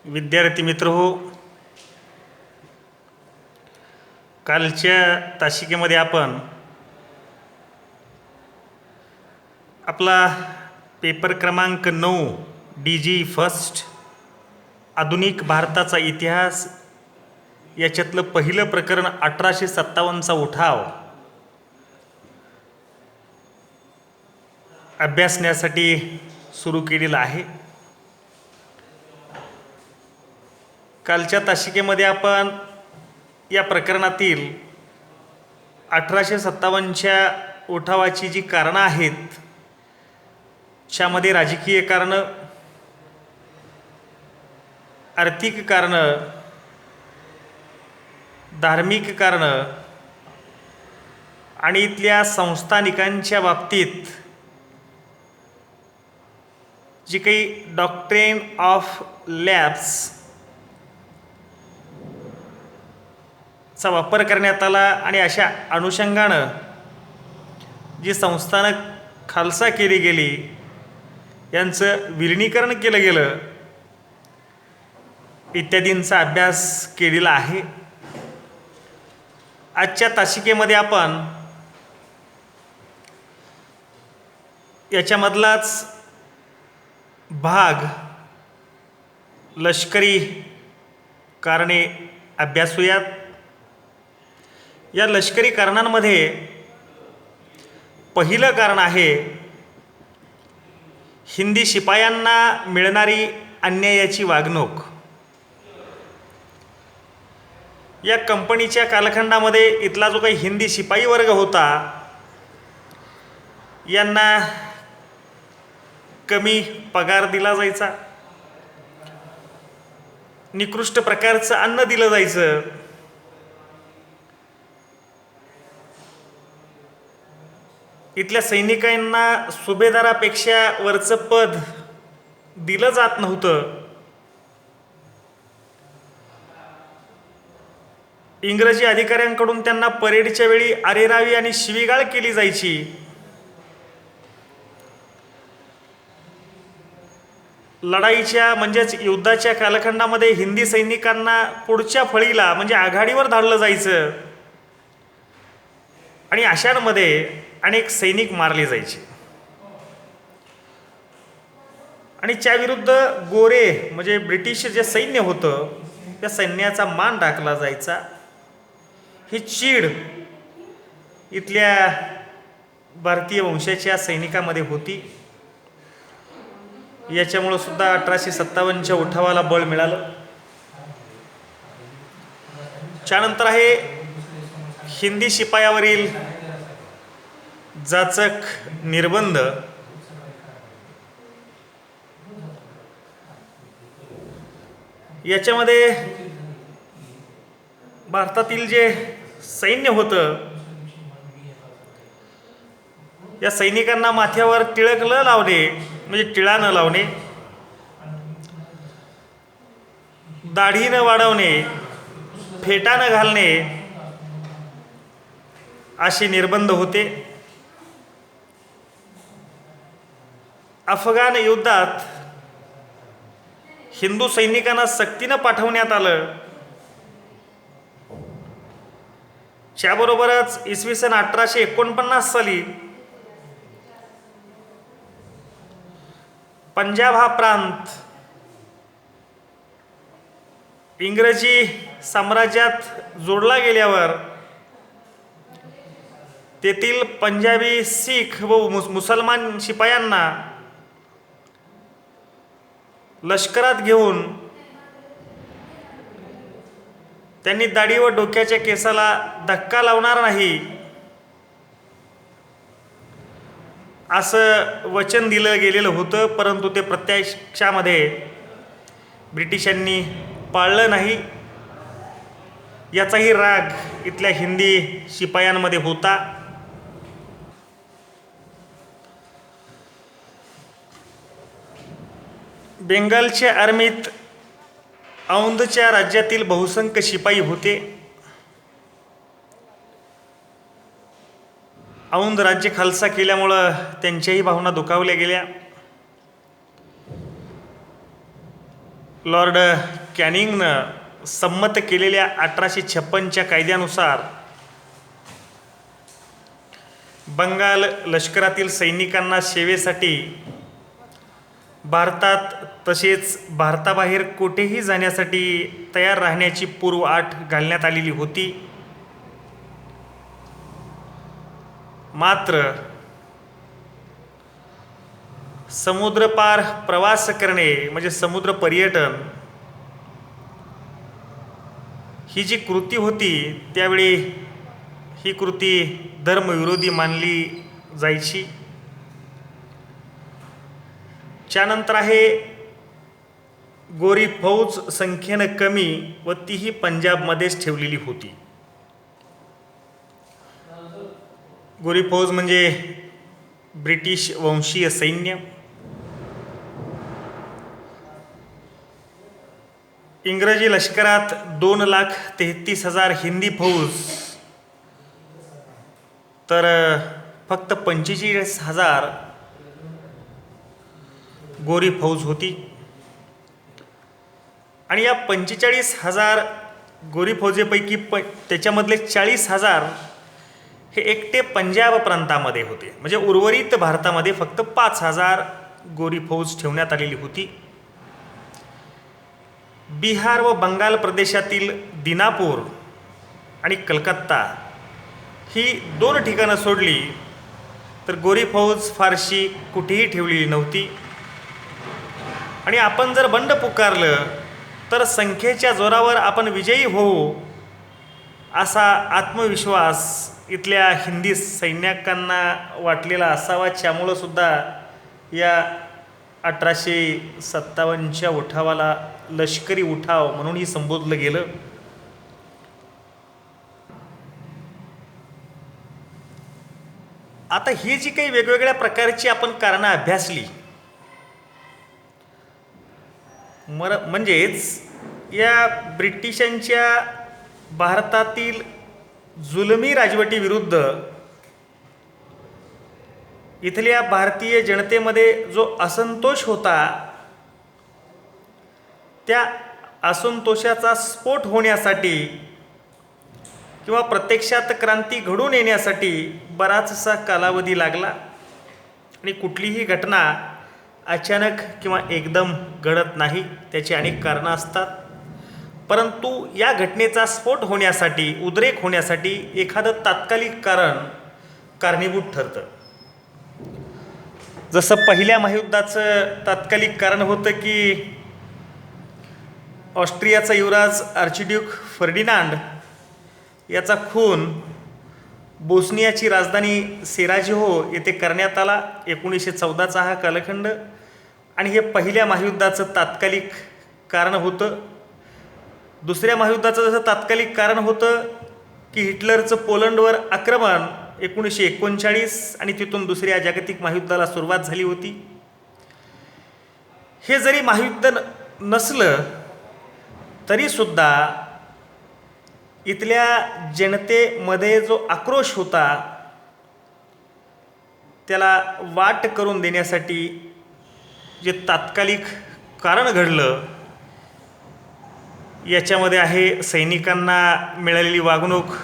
विद्यार्थी मित्र हो, कालच्या तासिकेमध्ये आपण आपला पेपर क्रमांक 9 DG फर्स्ट आधुनिक भारताचा इतिहास याच्यातलं पहिलं प्रकरण 1857चा उठाव अभ्यासण्यासाठी सुरू केलेला आहे. कालच्या तासिकेमध्ये आपण या प्रकरणातील 1857च्या उठावाची जी कारणं आहेत त्यामध्ये राजकीय कारणं, आर्थिक कारणं, धार्मिक कारणं आणि इथल्या संस्थानिकांच्या बाबतीत जी काही डॉक्ट्रिन ऑफ लॅप्स चा वापर करण्यात आला आणि अशा अनुषंगानं जी संस्थानं खालसा केली गेली यांचं विलिनीकरण केलं गेलं इत्यादींचा अभ्यास केलेला आहे. आजच्या तासिकेमध्ये आपण याच्यामधलाच भाग लष्करी कारणे अभ्यासूयात. या लष्करी कारणांमध्ये पहिलं कारण आहे हिंदी शिपायांना मिळणारी अन्यायाची वागणूक. या कंपनीच्या कालखंडामध्ये इथला जो काही हिंदी शिपाई वर्ग होता यांना कमी पगार दिला जायचा, निकृष्ट प्रकारचं अन्न दिलं जायचं, इथल्या सैनिकांना सुभेदारापेक्षा वरचं पद दिलं जात नव्हतं. इंग्रजी अधिकाऱ्यांकडून त्यांना परेडच्या वेळी अरेरावी आणि शिवीगाळ केली जायची. लढाईच्या म्हणजेच युद्धाच्या कालखंडामध्ये हिंदी सैनिकांना पुढच्या फळीला म्हणजे आघाडीवर धाडलं जायचं आणि अशांमध्ये अनेक सैनिक मारले जायचे आणि त्याविरुद्ध गोरे म्हणजे ब्रिटिश जे सैन्य होतं त्या सैन्याचा मान राखला जायचा. ही चीड इथल्या भारतीय वंशाच्या सैनिकामध्ये होती. याच्यामुळं सुद्धा 1857च्या उठावाला बळ मिळालं. त्यानंतर आहे हिंदी शिपायावरील जाचक निर्बंध. याच्यामध्ये भारतातील जे सैन्य होतं या सैनिकांना माथ्यावर टिळक न लावणे म्हणजे टिळा न लावणे, दाढी न वाढवणे, फेटा न घालणे असे निर्बंध होते. अफगाण युद्धात हिंदू सैनिकांना सक्तीनं पाठवण्यात आलं. त्याबरोबरच इसवी सन 1849 साली पंजाब हा प्रांत इंग्रजी साम्राज्यात जोडला गेल्यावर तेथील पंजाबी, शीख व मुसलमान शिपायांना लष्करात घेऊन त्यांनी दाढी व डोक्याच्या केसाला धक्का लावणार नाही असं वचन दिलं गेलेलं होतं, परंतु ते प्रत्यक्षामध्ये ब्रिटिशांनी पाळलं नाही. याचाही राग इथल्या हिंदी शिपायांमध्ये होता. बेंगालच्या आर्मीत औंधच्या राज्यातील बहुसंख्य शिपाई होते. औंध राज्य खालसा केल्यामुळं त्यांच्याही भावना दुखावल्या गेल्या. लॉर्ड कॅनिंगनं संमत केलेल्या 1856च्या कायद्यानुसार बंगाल लष्करातील सैनिकांना सेवेसाठी भारतात तसेच भारताबाहेर कुठेही जाण्यासाठी तयार राहण्याची पूर्वअट घालण्यात आलेली होती. मात्र समुद्रपार प्रवास करणे म्हणजे समुद्र पर्यटन ही जी कृती होती त्यावेळी ही कृती धर्मविरोधी मानली जायची. त्यानंतर आहे गोरी फौज संख्येनं कमी व तीही पंजाबमध्येच ठेवलेली होती. गोरी फौज म्हणजे ब्रिटिश वंशीय सैन्य. इंग्रजी लष्करात 2,33,000 हिंदी फौज तर फक्त 45,000 गोरी फौज होती. आणि या 45,000 गोरी फौजेपैकी त्याच्यामधले 40,000 हे एकटे पंजाब प्रांतामध्ये होते. म्हणजे उर्वरित भारतामध्ये फक्त 5,000 गोरी फौज ठेवण्यात आलेली होती. बिहार व बंगाल प्रदेशातील दिनापूर आणि कलकत्ता ही 2 ठिकाणं सोडली तर गोरी फौज फारशी कुठेही ठेवलेली नव्हती. आणि आपण जर बंड पुकारलं तर संख्येच्या जोरावर आपण विजयी होऊ असा आत्मविश्वास इथल्या हिंदी सैनिकांना वाटलेला असावा. त्यामुळं सुद्धा या 1857च्या उठावाला लष्करी उठाव म्हणूनही संबोधलं गेलं. आता ही जी काही वेगवेगळ्या प्रकारची आपण कारणं अभ्यासली म्हणजेच या ब्रिटिशांच्या भारतातील जुलमी राजवटीविरुद्ध इथल्या भारतीय जनतेमध्ये जो असंतोष होता त्या असंतोषाचा स्फोट होण्यासाठी किंवा प्रत्यक्षात क्रांती घडून येण्यासाठी बराचसा कालावधी लागला. आणि कुठलीही घटना अचानक किंवा एकदम घडत नाही, त्याची अनेक कारणं असतात. परंतु या घटनेचा स्फोट होण्यासाठी उद्रेक होण्यासाठी एखादं तात्कालिक कारण कारणीभूत ठरतं. जसं पहिल्या महायुद्धाचं तात्कालिक कारण होतं की ऑस्ट्रियाचा युवराज आर्चड्यूक फर्डिनांड याचा खून बोस्नियाची राजधानी सेराजेव्हो येथे करण्यात आला. 1914चा हा कालखंड. आणि हे पहिल्या महायुद्धाचं तात्कालिक कारण होतं. दुसऱ्या महायुद्धाचं जसं तात्कालिक कारण होतं की हिटलरचं पोलंडवर आक्रमण 1939 आणि तिथून दुसऱ्या जागतिक महायुद्धाला सुरुवात झाली होती. हे जरी महायुद्ध नसलं तरीसुद्धा इथल्या जनतेमध्ये जो आक्रोश होता त्याला वाट करून देण्यासाठी जे तात्कालिक कारण घडलं याच्यामध्ये आहे सैनिकांना मिळालेली वागणूक,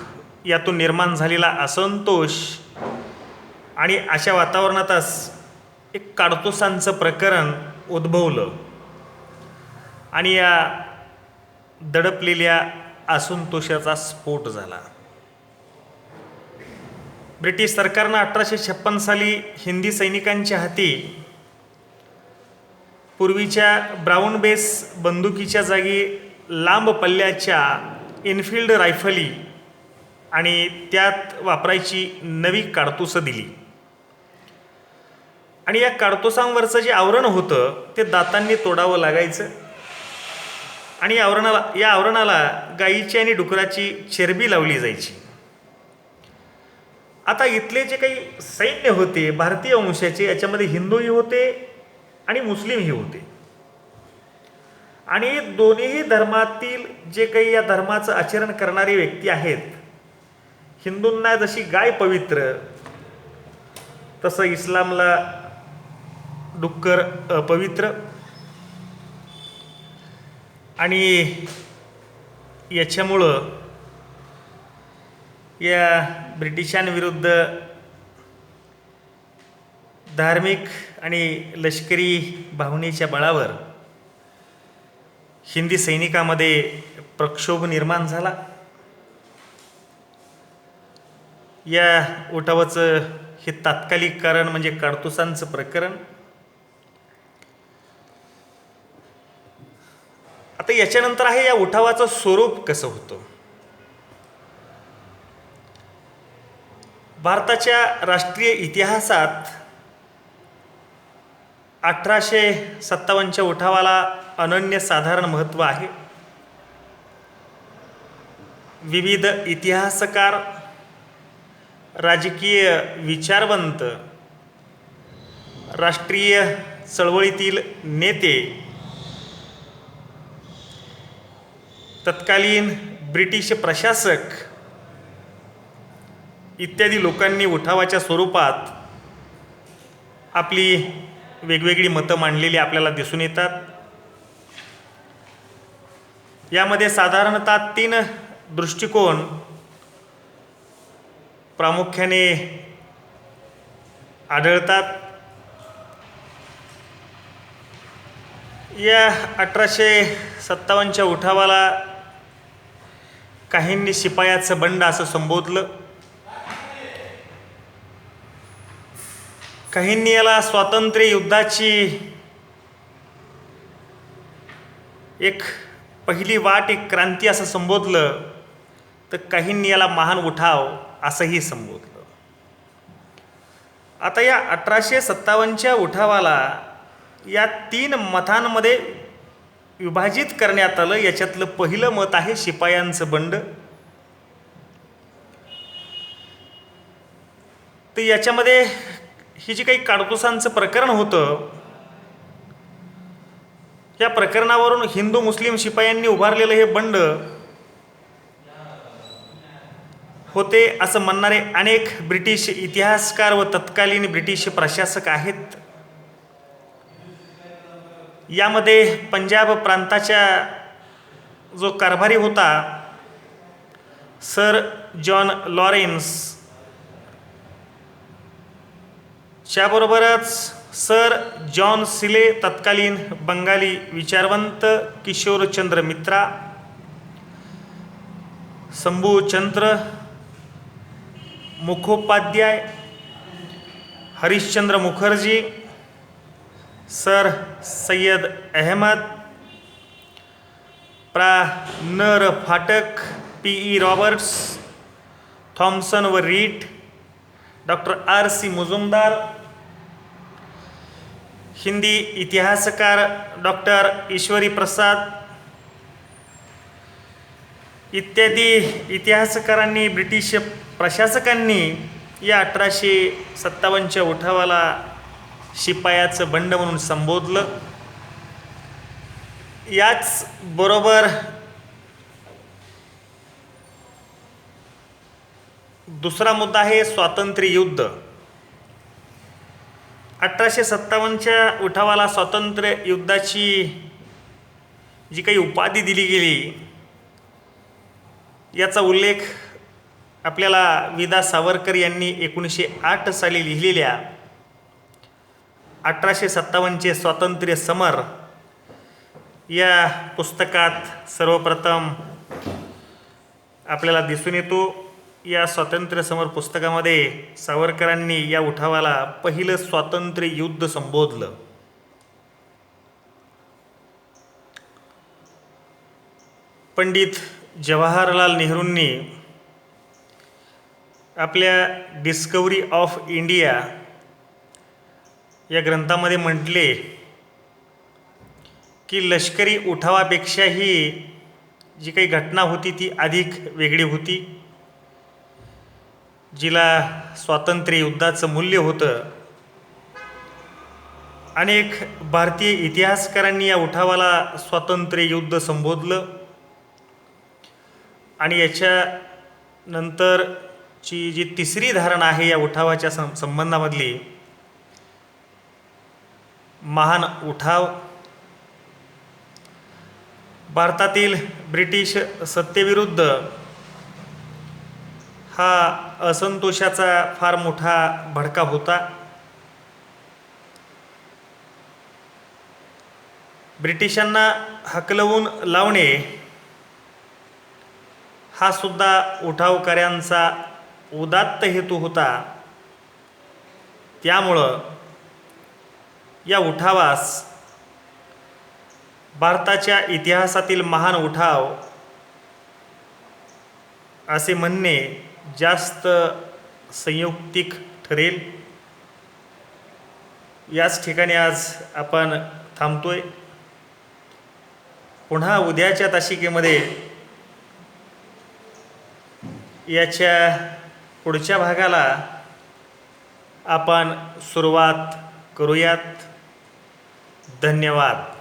यातून निर्माण झालेला असंतोष. आणि अशा वातावरणातच एक काडतुसांचं प्रकरण उद्भवलं आणि या दडपलेल्या असंतोषाचा स्फोट झाला. ब्रिटिश सरकारनं 1856 साली हिंदी सैनिकांच्या हाती पूर्वीच्या ब्राऊन बेस बंदुकीच्या जागी लांब पल्ल्याच्या इनफिल्ड रायफली आणि त्यात वापरायची नवी काडतुसं दिली. आणि या काडतुसांवरचं जे आवरण होतं ते दातांनी तोडावं लागायचं. आणि या आवरणाला गाईची आणि डुकराची चरबी लावली जायची. आता इथले जे काही सैन्य होते भारतीय वंशाचे याच्यामध्ये हिंदूही होते आणि मुस्लिमही होते. आणि दोन्ही धर्मातील जे काही या धर्माचं आचरण करणारे व्यक्ती आहेत, हिंदूंना जशी गाय पवित्र तसं इस्लामला डुक्कर अपवित्र. आणि याच्यामुळं या ब्रिटिशांविरुद्ध धार्मिक आणि लष्करी भावनेच्या बळावर हिंदी सैनिकामध्ये प्रक्षोभ निर्माण झाला. या उठावाचं हे तात्कालिक कारण म्हणजे काडतुसांचं प्रकरण. आता याच्यानंतर आहे या उठावाचं स्वरूप कसं होतं. भारताच्या राष्ट्रीय इतिहासात 1857च्या उठावाला अनन्यसाधारण महत्त्व आहे. विविध इतिहासकार, राजकीय विचारवंत, राष्ट्रीय चळवळीतील नेते, तत्कालीन ब्रिटिश प्रशासक इत्यादी लोकांनी उठावाच्या स्वरूपात आपली वेगवेगळी मतं मांडलेली आपल्याला दिसून येतात. यामध्ये साधारणतः 3 दृष्टिकोन प्रामुख्याने आढळतात. या 1857च्या उठावाला काहींनी शिपायाचं बंड असं संबोधलं, काहींनी याला स्वातंत्र्य युद्धाची एक पहिली वाट, एक क्रांती असं संबोधलं, तर काहींनी याला महान उठाव असंही संबोधलं. आता या 1857च्या उठावाला या 3 मतांमध्ये विभाजित करण्यात आलं. याच्यातलं पहिलं मत आहे शिपायांचं बंड. तर याच्यामध्ये ही जी काही काडतुसांचं प्रकरण होतं, या प्रकरणावरून हिंदू मुस्लिम शिपायांनी उभारलेलं हे बंड होते असं म्हणणारे अनेक ब्रिटिश इतिहासकार व तत्कालीन ब्रिटिश प्रशासक आहेत. यामध्ये पंजाब प्रांताच्या जो कारभारी होता सर जॉन लॉरेन्स, त्याबरोबरच सर जॉन सिले, तत्कालीन बंगाली विचारवंत किशोरचंद्र मित्रा, शंभूचंद्र मुखोपाध्याय, हरिश्चंद्र मुखर्जी, सर सय्यद अहमद, प्रा नर फाटक, P.E. रॉबर्ट्स, थॉम्सन व Reid, doctor R.C. Majumdar, Hindi इतिहासकार डॉक्टर ईश्वरी प्रसाद इत्यादी इतिहासकारांनी, ब्रिटिश प्रशासकांनी या 1857च्या उठावाला शिपायाचं बंड म्हणून संबोधलं. याच बरोबर दुसरा मुद्दा आहे स्वातंत्र्य युद्ध. 1857च्या उठावाला स्वातंत्र्य युद्धाची जी काही उपाधी दिली गेली, याचा उल्लेख आपल्याला विदा सावरकर यांनी 1908 साली लिहिलेल्या 1857चे स्वातंत्र्य समर या पुस्तकात सर्वप्रथम आपल्याला दिसून येतो. या स्वातंत्र्य समर पुस्तकामध्ये सावरकरांनी या उठावाला पहिलं स्वातंत्र्य युद्ध संबोधलं. पंडित जवाहरलाल नेहरूंनी आपल्या डिस्कवरी ऑफ इंडिया या ग्रंथामध्ये म्हटले की लष्करी उठावापेक्षाही जी काही घटना होती ती अधिक वेगळी होती, जिला स्वातंत्र्य युद्धाचं मूल्य होतं. अनेक भारतीय इतिहासकारांनी या उठावाला स्वातंत्र्य युद्ध संबोधलं आणि याच्या नंतरची जी तिसरी धारणा आहे या उठावाच्या संबंधामधली, महान उठाव. भारतातील ब्रिटिश सत्तेविरुद्ध हा असंतोषाचा फार मोठा भडका होता. ब्रिटिशांना हकलवून लावणे हा सुद्धा उठावकऱ्यांचा उदात्त हेतू होता. त्यामुळं या उठावास भारताच्या इतिहासातील महान उठाव असे म्हणणे जास्त संयुक्तिक ठरेल. याच ठिकाणी आज आपण थांबतोय. पुन्हा उद्याच्या तासिकेमध्ये याच्या पुढच्या भागाला आपण सुरुवात करूयात. धन्यवाद.